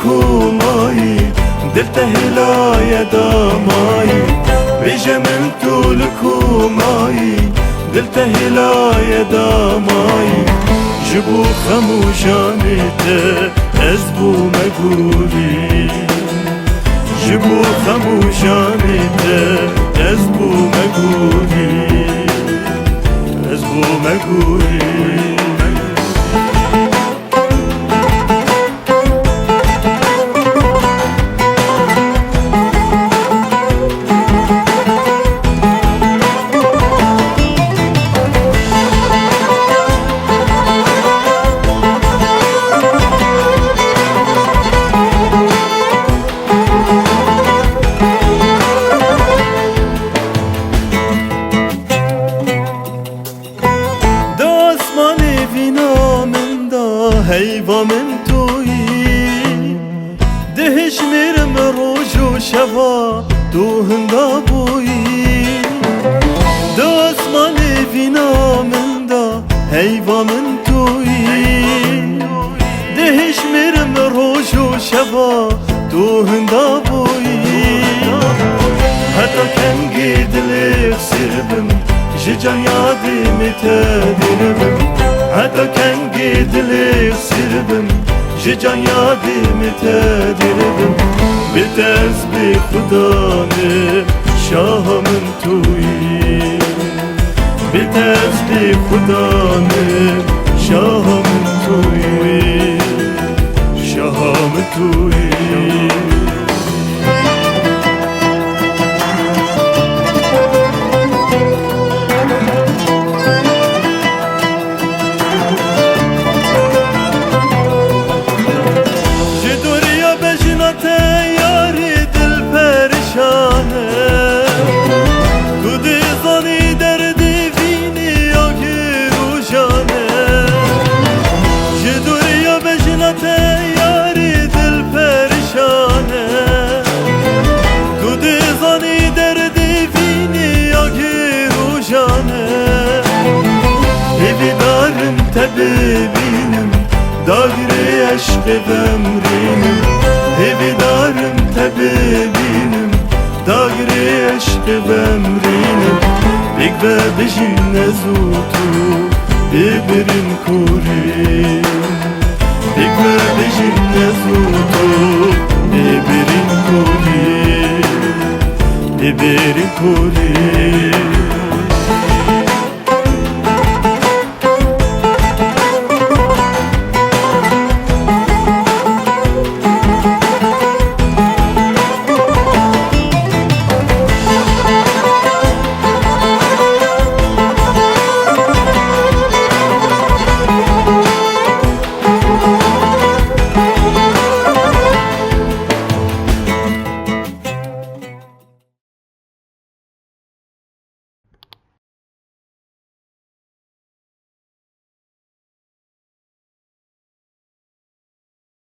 لكوماي دلت هلايا داماي بيجا من تو لكوماي دلت هلايا داماي جبو خمو جانته ازبو مقولي جبو خمو جانته ازبو مقولي ازبو مقولي هيفا من توي دهش مرم روج و شفا تو هندا بوي دو اسمان فينا من دا هيفا من توي دهش مرم روج و شفا تو هندا بوي حتى كان قيد لك سربم ججا يادي متدربم حتى كان قيد لك سربم ججا يادي متدربم بتسبيح خداني شاه من توي بتسبيح خداني شاه من توي شاه من توي ببینم داغری عشق بمرینم هیدارم تببینم داغری عشق بمرینم بیگ و بجین نزوتو ببرین کوری بیگ و بجین نزوتو ببرین کوری ببرین کوری